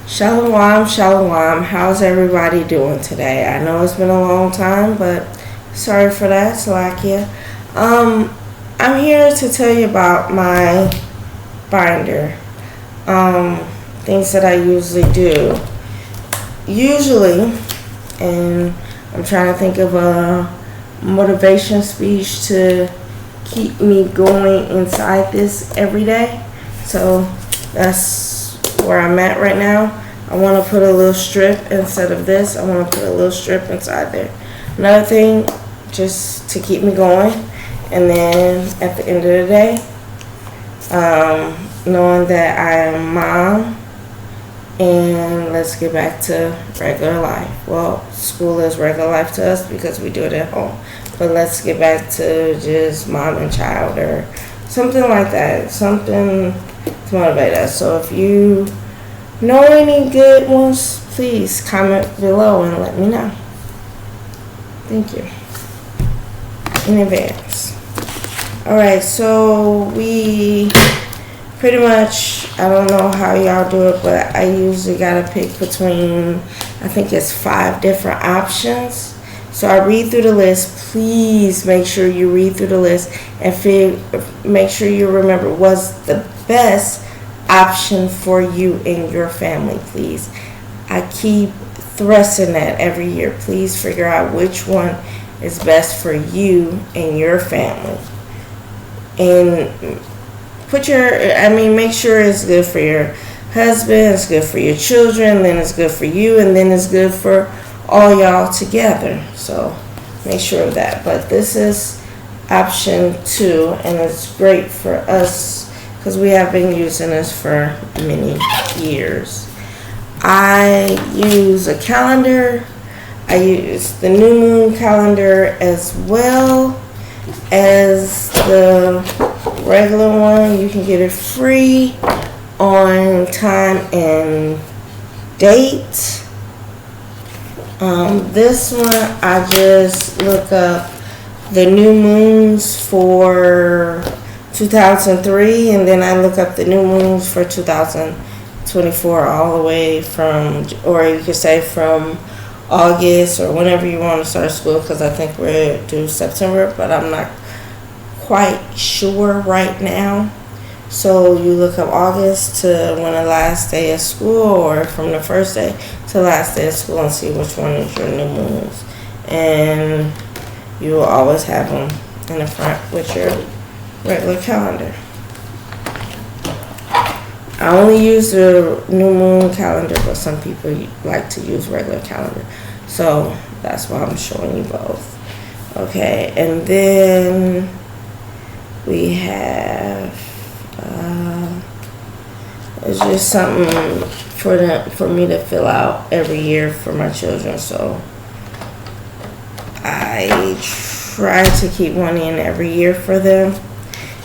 Shalom, shalom. How's everybody doing today? I know it's been a long time, but sorry for that, Salakia. I'm here to tell you about my binder. Things that I usually do. And I'm trying to think of a motivation speech to keep me going inside this every day. So that's where I'm at right now. I want to put a little strip instead of this. I want to put a little strip inside there. Another thing, just to keep me going. And then at the end of the day, knowing that I am mom, and let's get back to regular life. Well, school is regular life to us because we do it at home. But let's get back to just mom and child or something like that. Something to motivate us. So if you know any good ones, please comment below and let me know. Thank you in advance. Alright, so we pretty much, I don't know how y'all do it, but I usually gotta pick between, I think it's 5 different options. So I read through the list. Please make sure you read through the list and make sure you remember what's the best option for you and your family, please. I keep thrusting that every year. Please figure out which one is best for you and your family. And make sure it's good for your husband, it's good for your children, then it's good for you, and then it's good for all y'all together. So make sure of that. But this is option 2, and it's great for us because we have been using this for many years. I use a calendar. I use the new moon calendar as well as the regular one. You can get it free on time and date. This one, I just look up the new moons for 2003, and then I look up the new moons for 2024 all the way from, or you could say from August or whenever you want to start school, because I think we're due September, but I'm not quite sure right now. So you look up August to when the last day of school, or from the first day to the last day of school, and see which one is your new moons. And you will always have them in the front with your regular calendar. I only use the new moon calendar, but some people like to use regular calendar. So that's why I'm showing you both. Okay, and then we have it's just something for me to fill out every year for my children. So I try to keep one in every year for them.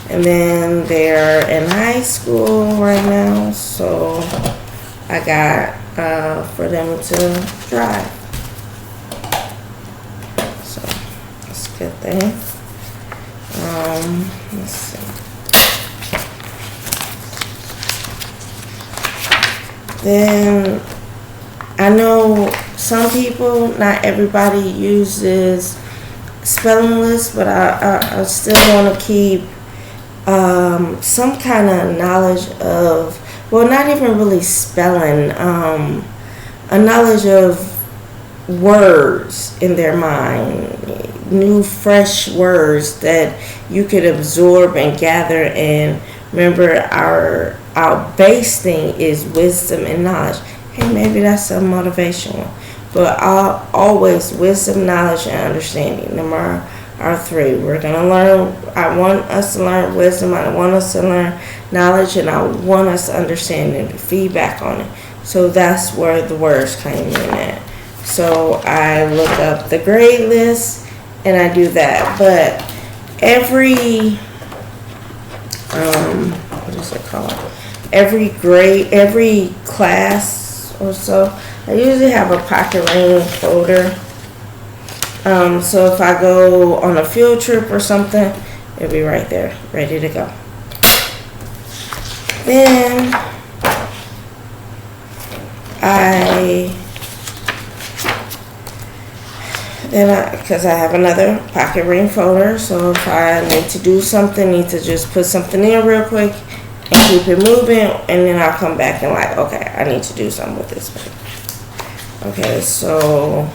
And then they're in high school right now, so I got for them to drive. So that's a good thing. Let's see. Then I know some people, not everybody uses spelling lists, but I still want to keep some kind of knowledge of, well, not even really spelling, a knowledge of words in their mind, new fresh words that you could absorb and gather. And remember, our base thing is wisdom and knowledge. Hey, maybe that's a motivation one, but always wisdom, knowledge, and understanding. Them are our 3. We're gonna learn. I want us to learn wisdom. I want us to learn knowledge, and I want us to understand and feedback on it. So that's where the words came in at. So I look up the grade list and I do that. But every what is it called? Every grade, every class or so, I usually have a pocket rain folder. So if I go on a field trip or something, it'll be right there, ready to go. Then Because I have another pocket ring folder, so if I need to do something, need to just put something in real quick and keep it moving, and then I'll come back and like, okay, I need to do something with this page. Okay, so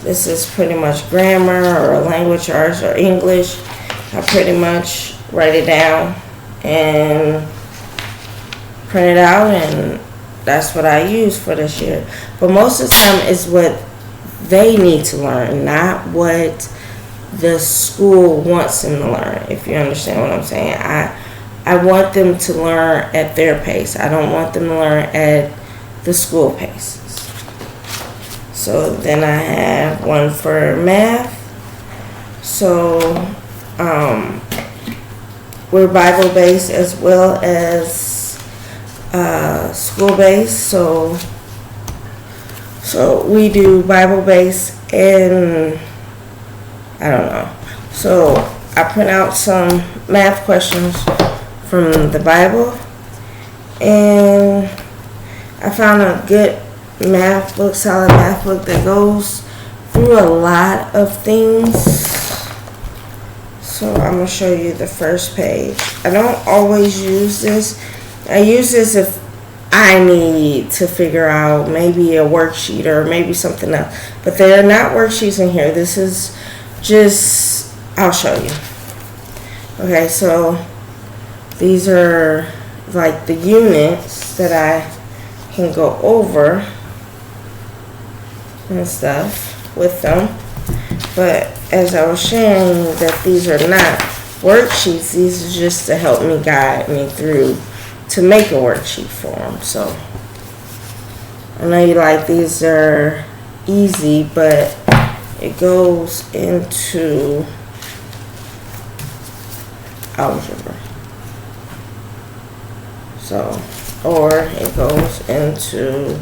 this is pretty much grammar or language arts or English. I pretty much write it down and print it out, and that's what I use for this year. But most of the time it's what they need to learn, not what the school wants them to learn, if you understand what I'm saying. I want them to learn at their pace. I don't want them to learn at the school pace. So then I have one for math. So we're Bible based as well as school based. So we do Bible based, and I don't know. So I print out some math questions from the Bible, and I found a good math book, solid math book that goes through a lot of things. So I'm going to show you the first page. I don't always use this. I use this if I need to figure out maybe a worksheet or maybe something else. But there are not worksheets in here. This is just, I'll show you. Okay, so these are like the units that I can go over and stuff with them. But as I was sharing that these are not worksheets, these are just to help me guide me through to make a worksheet for them. So I know you like these are easy, but it goes into algebra. So, or it goes into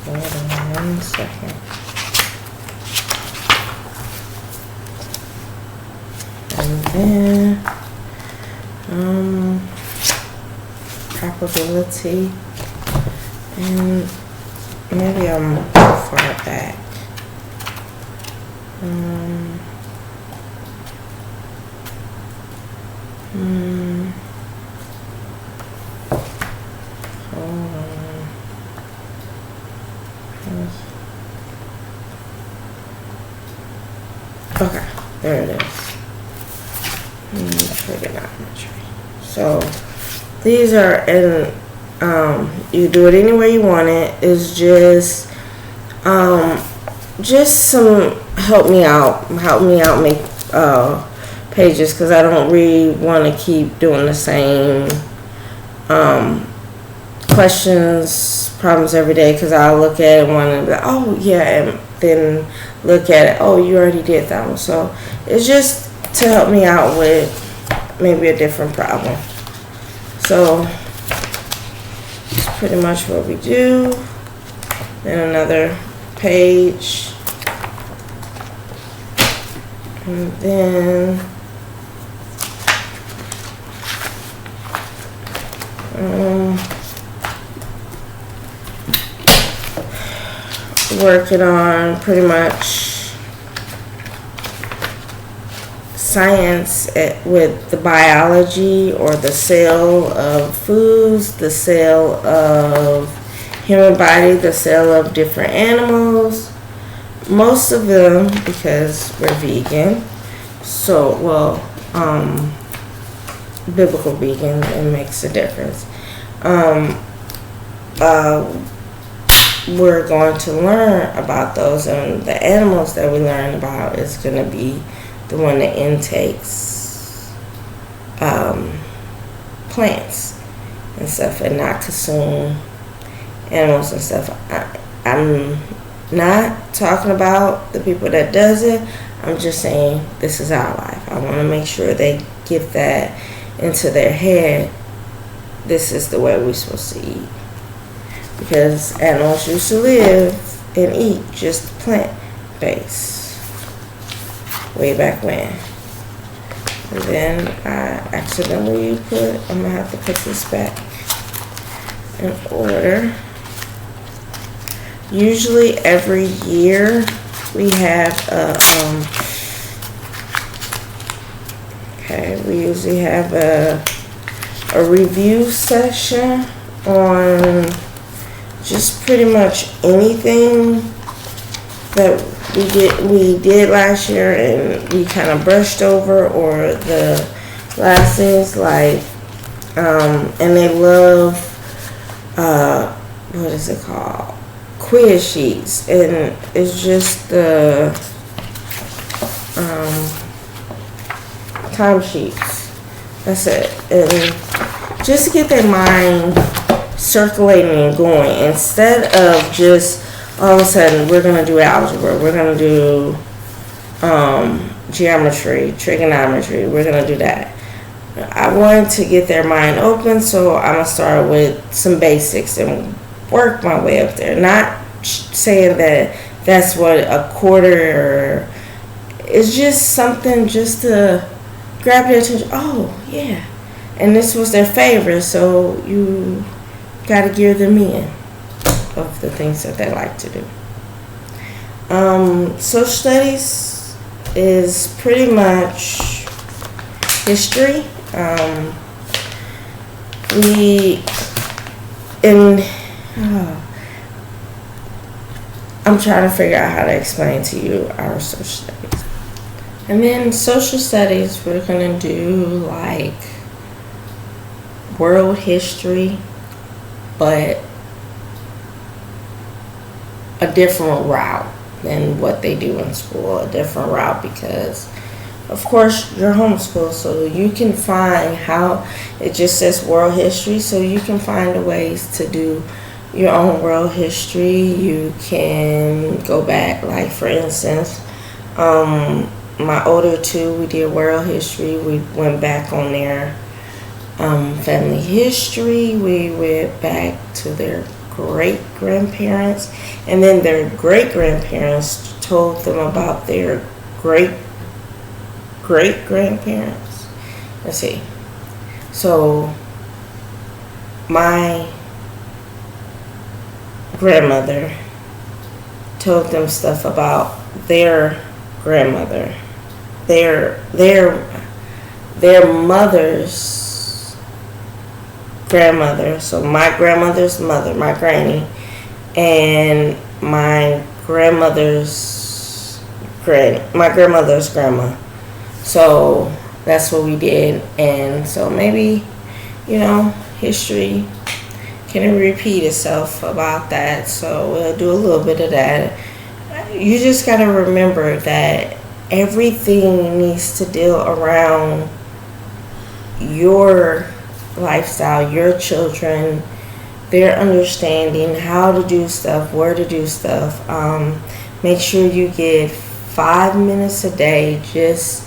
hold on 1 second. And then probability, and maybe I'm too far back. Hold on. Okay, there it is. Trigonometry. So these are in, you do it any way you want it. It's just some help me out make pages, because I don't really want to keep doing the same questions, problems every day, because I'll look at it one and be like, oh yeah, and then look at it, oh, you already did that one. So it's just to help me out with maybe a different problem. So that's pretty much what we do. Then another page, and then working on pretty much science with the biology or the cell of foods, the cell of human body, the cell of different animals. Most of them, because we're vegan, so biblical vegan, it makes a difference. We're going to learn about those, and the animals that we learn about is going to be the one that intakes plants and stuff, and not consume animals and stuff. I'm not talking about the people that does it. I'm just saying this is our life. I want to make sure they get that into their head. This is the way we're supposed to eat, because animals used to live and eat just plant-based. way back when. And then I accidentally I'm gonna have to put this back in order. Usually every year we have we usually have a review session on just pretty much anything that we did last year and we kind of brushed over, or the last things like and they love what is it called, quiz sheets, and it's just the time sheets. That's it. And just to get their mind circulating and going, instead of just all of a sudden we're going to do algebra, we're going to do geometry, trigonometry, we're going to do that. I wanted to get their mind open, so I'm going to start with some basics and work my way up there. Not saying that that's what a quarter, or it's just something just to grab their attention. Oh, yeah. And this was their favorite, so you got to gear them in of the things that they like to do. Social studies is pretty much history. I'm trying to figure out how to explain to you our social studies. And then social studies, we're going to do like world history, but a different route than what they do in school. A different route because, of course, you're homeschooled, so you can find how, it just says world history, so you can find ways to do your own world history. You can go back, like for instance, my older two, we did world history. We went back on their family history. We went back to their great-grandparents, and then their great-grandparents told them about their great-great-grandparents. Let's see. So my grandmother told them stuff about their grandmother, their mother's grandmother. So my grandmother's mother, my granny, and my grandmother's grandma. So that's what we did. And so maybe, history can repeat itself about that. So we'll do a little bit of that. You just got to remember that everything needs to deal around your lifestyle, your children, their understanding, how to do stuff, where to do stuff. Make sure you get 5 minutes a day, just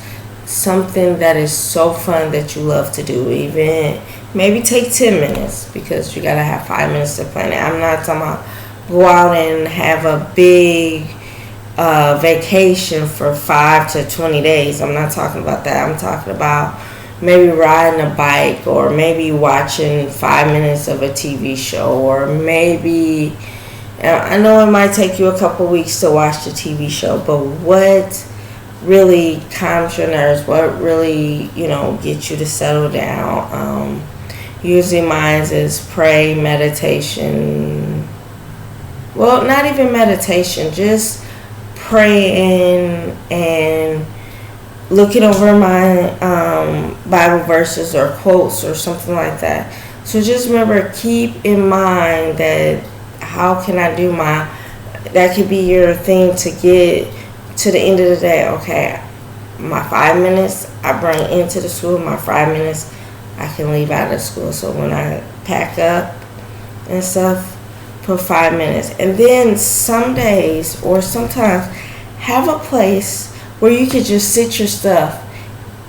something that is so fun that you love to do. Even maybe take 10 minutes because you got to have 5 minutes to plan it. I'm not talking about go out and have a big vacation for 5 to 20 days. I'm not talking about that. I'm talking about maybe riding a bike, or maybe watching 5 minutes of a TV show, or maybe, I know it might take you a couple weeks to watch the TV show, but what really calms your nerves, what really, gets you to settle down. Usually mine is pray, meditation. Well, not even meditation, just praying and looking over my Bible verses or quotes or something like that. So just remember, keep in mind that how can I do that could be your thing to get to the end of the day. Okay, my 5 minutes I bring into the school, my 5 minutes I can leave out of school. So when I pack up and stuff, put 5 minutes. And then some days or sometimes have a place where you could just sit your stuff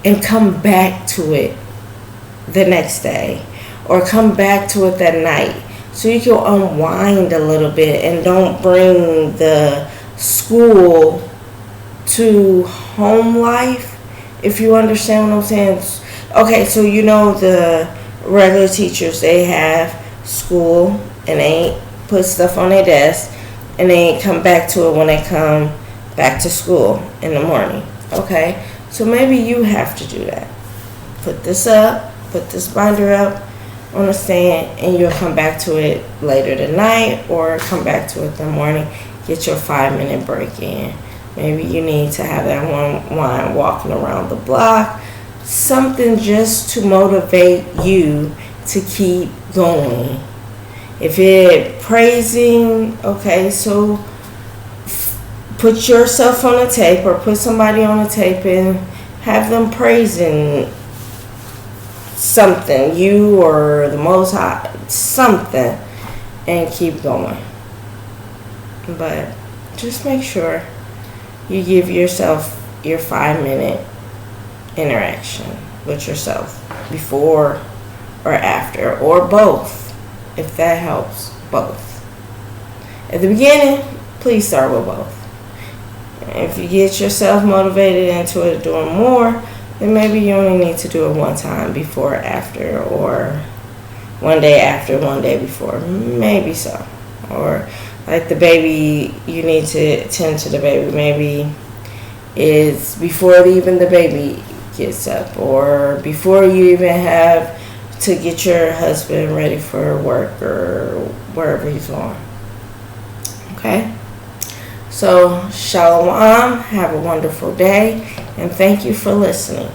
and come back to it the next day, or come back to it that night, so you can unwind a little bit and don't bring the school to home life, if you understand what I'm saying. Okay, so you know the regular teachers, they have school and they put stuff on their desk and they come back to it when they come back to school in the morning. Okay, so maybe you have to do that. Put this binder up on the stand, and you'll come back to it later tonight or come back to it in the morning. Get your 5-minute break in. Maybe you need to have that one walking around the block. Something just to motivate you to keep going. If it praising, okay, so put yourself on a tape or put somebody on a tape and have them praising something, you or the Most High, something, and keep going. But just make sure you give yourself your 5-minute interaction with yourself before or after, or both, if that helps. Both. At the beginning, please start with both. If you get yourself motivated into it, doing more, then maybe you only need to do it one time, before or after, or one day after, one day before. Maybe so. Or like the baby, you need to tend to the baby. Maybe it's before even the baby gets up, or before you even have to get your husband ready for work or wherever he's going. Okay? So, shalom, have a wonderful day, and thank you for listening.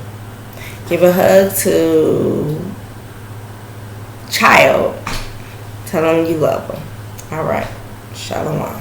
Give a hug to child. Tell them you love them. All right. Shalom.